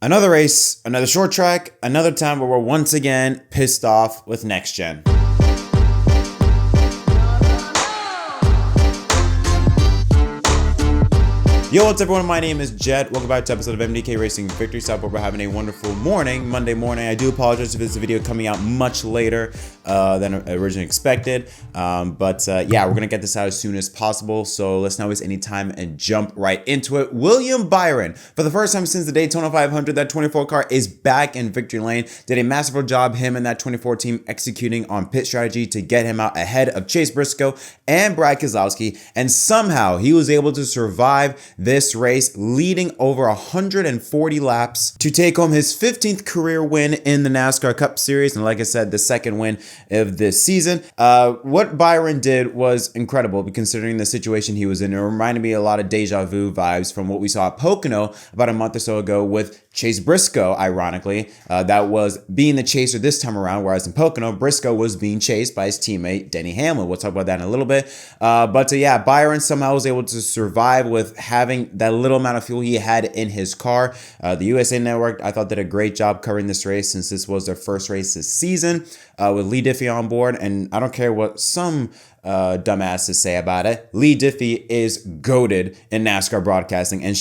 Another race, another short track, another time where we're once again pissed off with next gen. Yo, what's up everyone? My name is Jet. Welcome back to episode of MDK Racing Victory Stop, where we're having a wonderful morning, Monday morning. I do apologize if this video coming out much later than originally expected. Yeah, we're going to get this out as soon as possible. So let's not waste any time and jump right into it. William Byron, for the first time since the Daytona 500, that 24 car is back in victory lane. Did a masterful job, him and that 24 team, executing on pit strategy to get him out ahead of Chase Briscoe and Brad Keselowski. And somehow he was able to survive this race, leading over 140 laps to take home his 15th career win in the NASCAR Cup Series. And like I said, the second win of this season. What Byron did was incredible considering the situation he was in. It reminded me a lot of deja vu vibes from what we saw at Pocono about a month or so ago with Chase Briscoe, ironically. That was being the chaser this time around, whereas in Pocono, Briscoe was being chased by his teammate, Denny Hamlin. We'll talk about that in a little bit. Yeah, Byron somehow was able to survive with having that little amount of fuel he had in his car. The USA Network, I thought, did a great job covering this race since this was their first race this season with Lee Diffie on board. And I don't care what some dumbasses say about it. Lee Diffie is goated in NASCAR broadcasting and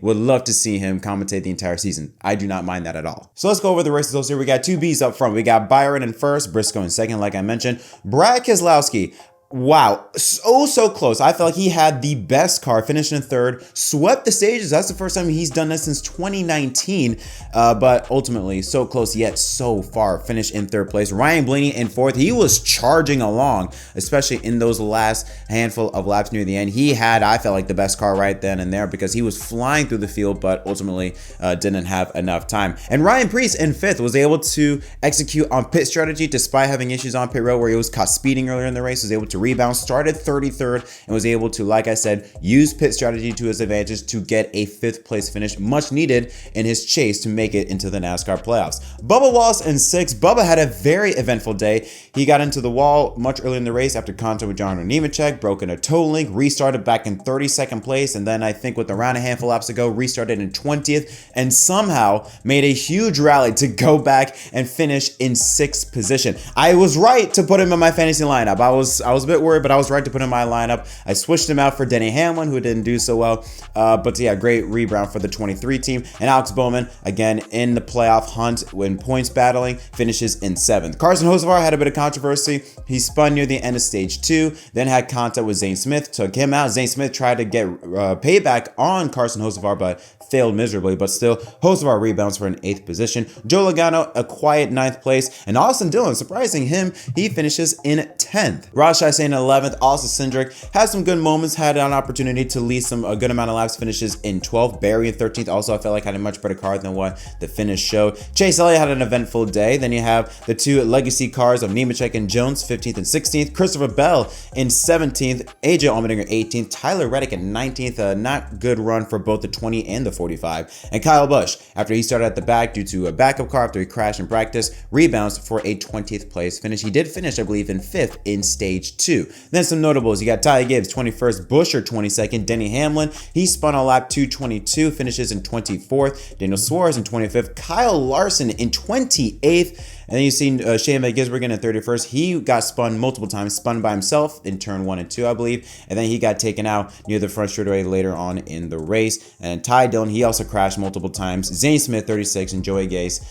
would love to see him commentate the entire season. I do not mind that at all. So let's go over the race results here. We got two Bs up front. We got Byron in first, Briscoe in second, like I mentioned. Brad Keselowski. Wow, so close. I felt like he had the best car, finished in third, swept the stages. That's the first time he's done that since 2019, but ultimately so close yet so far. Finished in third place. Ryan Blaney in fourth. He was charging along, especially in those last handful of laps near the end. He had, I felt like, the best car right then and there because he was flying through the field, but ultimately didn't have enough time. And Ryan Preece in fifth was able to execute on pit strategy despite having issues on pit road where he was caught speeding earlier in the race, was able to rebound, started 33rd, and was able to, like I said, use pit strategy to his advantage to get a 5th place finish, much needed in his chase to make it into the NASCAR playoffs. Bubba Wallace in 6th. Bubba had a very eventful day. He got into the wall much earlier in the race after contact with John Nemechek, broken a toe link, restarted back in 32nd place, and then I think with around a handful of laps to go, restarted in 20th, and somehow made a huge rally to go back and finish in 6th position. I was right to put him in my fantasy lineup. I was a bit worried, but I was right to put him in my lineup. I switched him out for Denny Hamlin, who didn't do so well. Yeah, great rebound for the 23 team. And Alex Bowman, again, in the playoff hunt when points battling, finishes in 7th. Carson Hocevar had a bit of controversy. He spun near the end of stage 2, then had contact with Zane Smith, took him out. Zane Smith tried to get payback on Carson Hocevar, but failed miserably. But still, Hocevar rebounds for an 8th position. Joe Logano, a quiet 9th place. And Austin Dillon, surprising him, he finishes in 10th. Raj Chastain in 11th. Austin Cindric had some good moments, had an opportunity to lead a good amount of laps, finishes in 12th. Barry in 13th. Also, I felt like had a much better car than what the finish showed. Chase Elliott had an eventful day. Then you have the two legacy cars of Nemechek and Jones, 15th and 16th. Christopher Bell in 17th. AJ Allmendinger 18th. Tyler Reddick at 19th. Not good run for both the 20 and the 45. And Kyle Busch, after he started at the back due to a backup car after he crashed in practice, rebounds for a 20th place finish. He did finish, I believe, in 5th in stage 2. Then some notables. You got Ty Gibbs, 21st, Buescher, 22nd, Denny Hamlin. He spun on lap 222, finishes in 24th. Daniel Suarez in 25th. Kyle Larson in 28th. And then you see Shane Van Gisbergen in 31st. He got spun multiple times, spun by himself in turn 1 and 2, I believe. And then he got taken out near the front straightaway later on in the race. And Ty Dillon, he also crashed multiple times. Zane Smith, 36, and Joey Gase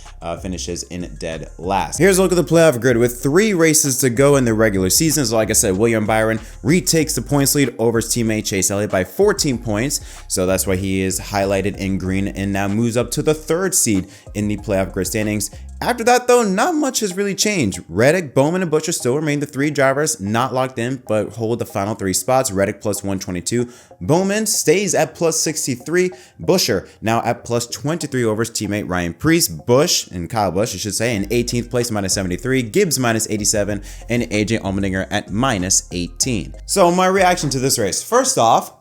finishes in dead last. Here's a look at the playoff grid with 3 races to go in the regular season. So like I said, William Byron retakes the points lead over his teammate Chase Elliott by 14 points. So that's why he is highlighted in green and now moves up to the 3rd seed in the playoff grid standings. After that, though, not much has really changed. Reddick, Bowman, and Buescher still remain the 3 drivers not locked in, but hold the final 3 spots. Reddick plus 122. Bowman stays at plus 63. Buescher now at plus 23 over his teammate Ryan Preece. Kyle Busch, I should say, in 18th place, minus 73. Gibbs, minus 87. And AJ Allmendinger at minus 18. So my reaction to this race. First off,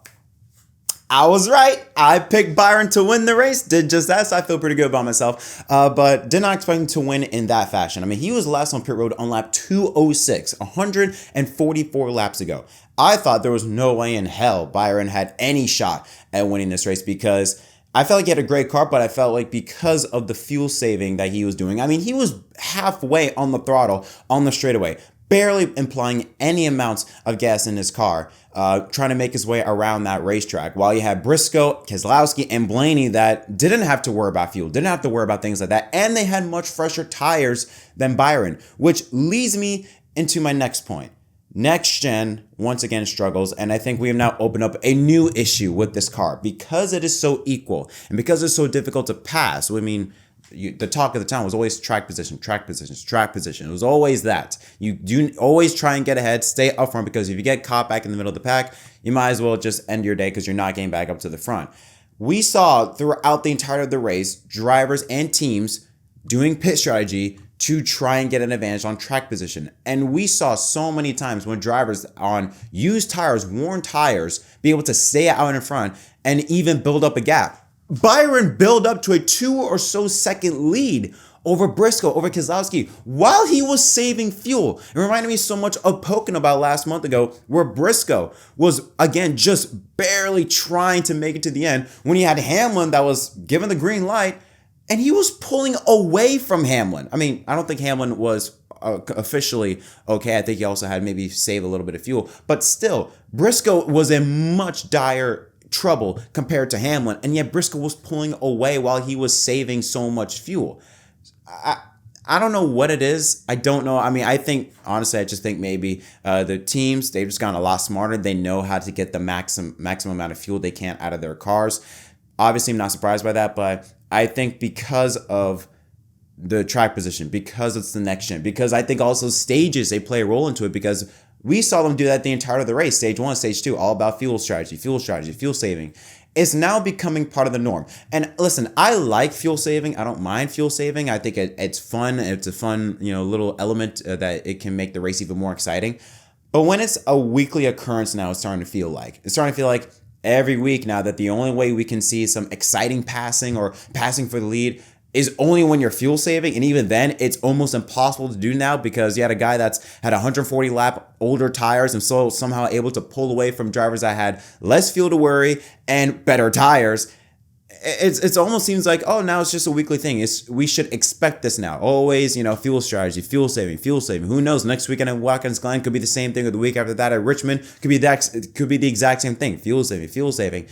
I was right. I picked Byron to win the race. Did just that, so I feel pretty good about myself. But did not expect him to win in that fashion. I mean, he was last on pit road on lap 206, 144 laps ago. I thought there was no way in hell Byron had any shot at winning this race because I felt like he had a great car, but I felt like because of the fuel saving that he was doing, I mean, he was halfway on the throttle on the straightaway, barely implying any amounts of gas in his car, trying to make his way around that racetrack. While you had Briscoe, Keselowski, and Blaney that didn't have to worry about fuel, didn't have to worry about things like that, and they had much fresher tires than Byron, which leads me into my next point. Next gen, once again, struggles, and I think we have now opened up a new issue with this car because it is so equal and because it's so difficult to pass. I mean, the talk of the town was always track position, track positions, track position. It was always that. You do always try and get ahead, stay up front, because if you get caught back in the middle of the pack, you might as well just end your day because you're not getting back up to the front. We saw throughout the entirety of the race, drivers and teams doing pit strategy to try and get an advantage on track position. And we saw so many times when drivers on used tires, worn tires, be able to stay out in front and even build up a gap. Byron built up to a 2 or so second lead over Briscoe, over Keselowski, while he was saving fuel. It reminded me so much of Pocono about last month ago, where Briscoe was, again, just barely trying to make it to the end when he had Hamlin that was given the green light, and he was pulling away from Hamlin. I mean, I don't think Hamlin was officially okay. I think he also had maybe saved a little bit of fuel. But still, Briscoe was in much dire trouble compared to Hamlin. And yet Briscoe was pulling away while he was saving so much fuel. I don't know what it is. I don't know. I mean, I think, honestly, I just think maybe the teams, they've just gotten a lot smarter. They know how to get the maximum amount of fuel they can out of their cars. Obviously, I'm not surprised by that, but I think because of the track position, because it's the next gen, because I think also stages, they play a role into it, because we saw them do that the entirety of the race. Stage 1, stage 2, all about fuel strategy, fuel saving. It's now becoming part of the norm. And listen, I like fuel saving. I don't mind fuel saving. I think it's fun. It's a fun, little element that it can make the race even more exciting. But when it's a weekly occurrence now, it's starting to feel like every week now that the only way we can see some exciting passing or passing for the lead is only when you're fuel saving. And even then, it's almost impossible to do now because you had a guy that's had 140 lap older tires and so somehow able to pull away from drivers that had less fuel to worry and better tires. It almost seems like, oh, now it's just a weekly thing. We should expect this now. Always, fuel strategy, fuel saving. Who knows? Next weekend at Watkins Glen could be the same thing, or the week after that at Richmond could be the exact same thing. Fuel saving.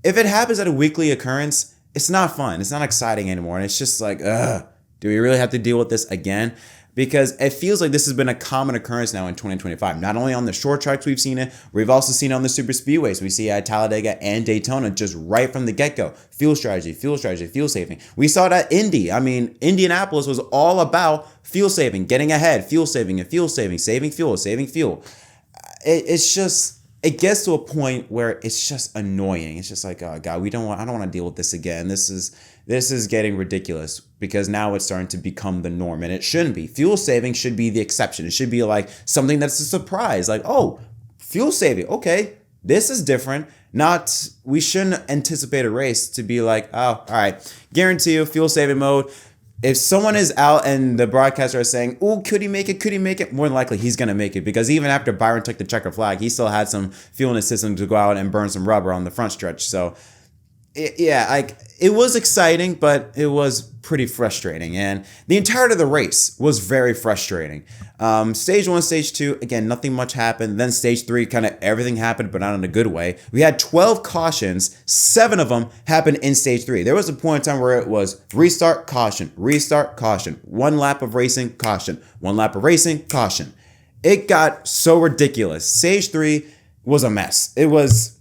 If it happens at a weekly occurrence, it's not fun. It's not exciting anymore. And it's just like, do we really have to deal with this again? Because it feels like this has been a common occurrence now in 2025. Not only on the short tracks we've seen it, we've also seen it on the super speedways. We see at Talladega and Daytona just right from the get-go. Fuel strategy, fuel saving. We saw it at Indy. I mean, Indianapolis was all about fuel saving, getting ahead, fuel saving, saving fuel. It's just, it gets to a point where it's just annoying. It's just like, oh God, I don't want to deal with this again. This is getting ridiculous because now it's starting to become the norm, and it shouldn't be. Fuel saving should be the exception. It should be like something that's a surprise. Like, oh, fuel saving. Okay, this is different. We shouldn't anticipate a race to be like, oh, all right, guarantee you fuel saving mode. If someone is out and the broadcaster is saying, oh, could he make it? More than likely, he's going to make it, because even after Byron took the checker flag, he still had some fuel in his system to go out and burn some rubber on the front stretch. So, it was exciting, but it was pretty frustrating. And the entirety of the race was very frustrating. Stage 1, stage 2, again, nothing much happened. Then stage 3, kind of everything happened, but not in a good way. We had 12 cautions. 7 of them happened in stage 3. There was a point in time where it was restart, caution, 1 lap of racing, caution, 1 lap of racing, caution. It got so ridiculous. Stage 3 was a mess. It was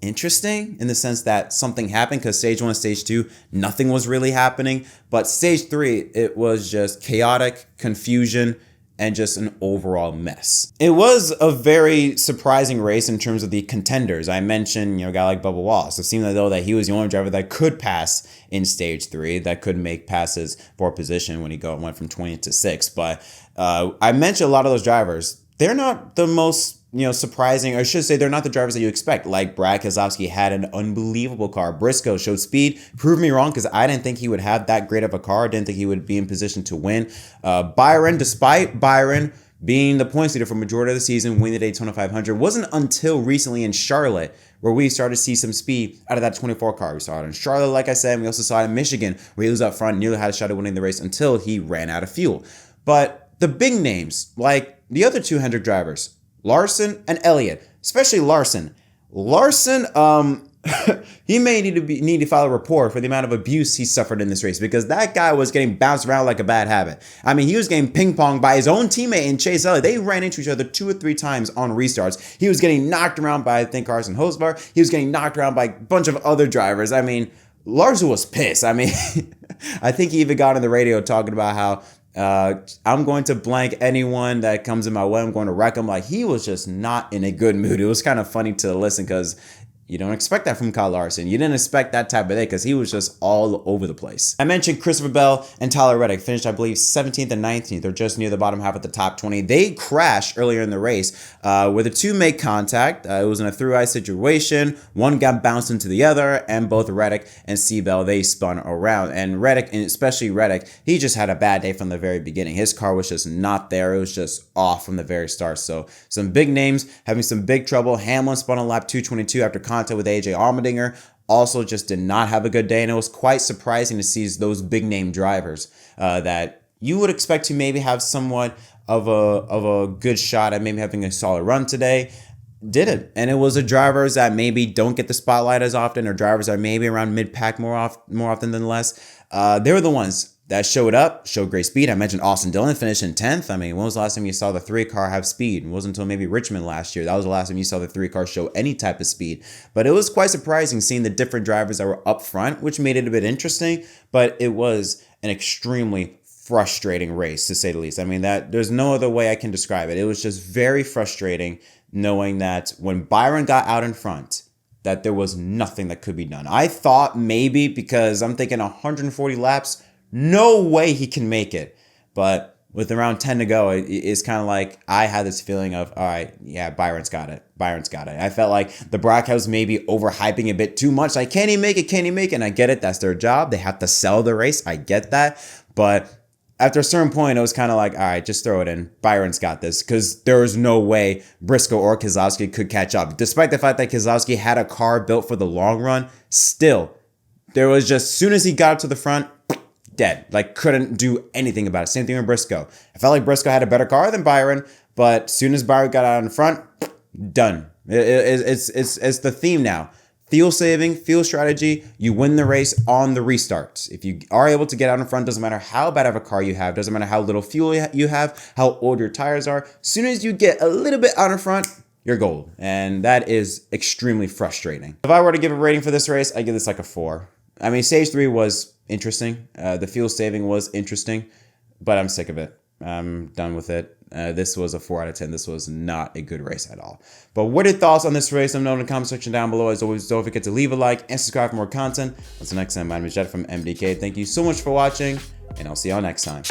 interesting in the sense that something happened, because stage 1 and stage 2, nothing was really happening. But stage 3, it was just chaotic, confusion, and just an overall mess. It was a very surprising race in terms of the contenders. I mentioned, a guy like Bubba Wallace. It seemed as though that he was the only driver that could pass in stage 3, that could make passes for position when he went from 20 to 6. But I mentioned a lot of those drivers. They're not the most surprising, or I should say they're not the drivers that you expect. Like Brad Keselowski had an unbelievable car. Briscoe showed speed, proved me wrong, because I didn't think he would have that great of a car. I didn't think he would be in position to win. Byron, despite Byron being the points leader for majority of the season, winning the Daytona 500. It wasn't until recently in Charlotte where we started to see some speed out of that 24 car. We saw it in Charlotte, like I said, and we also saw it in Michigan, where he was up front, nearly had a shot at winning the race until he ran out of fuel. But the big names, like the other two Hendrick drivers, Larson and Elliott, especially Larson. Larson, he may need to file a report for the amount of abuse he suffered in this race, because that guy was getting bounced around like a bad habit. I mean, he was getting ping-ponged by his own teammate in Chase Elliott. They ran into each other 2 or 3 times on restarts. He was getting knocked around by, I think, Carson Hosbar. He was getting knocked around by a bunch of other drivers. I mean, Larson was pissed. I mean, I think he even got on the radio talking about how I'm going to blank anyone that comes in my way. I'm going to wreck him. Like, he was just not in a good mood. It was kind of funny to listen, because you don't expect that from Kyle Larson. You didn't expect that type of day, because he was just all over the place. I mentioned Christopher Bell and Tyler Reddick finished, I believe, 17th and 19th. They're just near the bottom half of the top 20. They crashed earlier in the race where the two made contact. It was in a through-ice situation. One got bounced into the other, and both Reddick and Seabell, they spun around. And Reddick, and especially Reddick, he just had a bad day from the very beginning. His car was just not there. It was just off from the very start. So some big names having some big trouble. Hamlin spun on lap 222 after contact with AJ Allmendinger. Also just did not have a good day, and it was quite surprising to see those big name drivers that you would expect to maybe have somewhat of a good shot at maybe having a solid run today. Didn't. And it was the drivers that maybe don't get the spotlight as often, or drivers that are maybe around mid-pack more often than less. They were the ones that showed up, showed great speed. I mentioned Austin Dillon finished in 10th. I mean, when was the last time you saw the 3-car have speed? It wasn't until maybe Richmond last year. That was the last time you saw the 3-car show any type of speed. But it was quite surprising seeing the different drivers that were up front, which made it a bit interesting. But it was an extremely frustrating race, to say the least. I mean, there's no other way I can describe it. It was just very frustrating knowing that when Byron got out in front, that there was nothing that could be done. I thought maybe, because I'm thinking 140 laps, no way he can make it. But with around 10 to go, it's kind of like I had this feeling of, all right, yeah, Byron's got it. Byron's got it. I felt like the broadcast was maybe overhyping a bit too much. Like, can he make it? Can he make it? And I get it. That's their job. They have to sell the race. I get that. But after a certain point, it was kind of like, all right, just throw it in. Byron's got this, because there was no way Briscoe or Keselowski could catch up. Despite the fact that Keselowski had a car built for the long run, still, there was just, as soon as he got up to the front, dead. Like, couldn't do anything about it. Same thing with Briscoe. I felt like Briscoe had a better car than Byron, but as soon as Byron got out in front, done. It's the theme now. Fuel saving, fuel strategy, you win the race on the restarts. If you are able to get out in front, doesn't matter how bad of a car you have, doesn't matter how little fuel you have, how old your tires are, as soon as you get a little bit out in front, you're gold. And that is extremely frustrating. If I were to give a rating for this race, I give this like a 4. I mean, stage 3 was interesting. The fuel saving was interesting, but I'm sick of it. I'm done with it. This was a 4 out of 10. This was not a good race at all. But what are your thoughts on this race? Let me know in the comment section down below. As always, don't forget to leave a like and subscribe for more content. Until next time, my name is Jed from MDK. Thank you so much for watching, and I'll see y'all next time.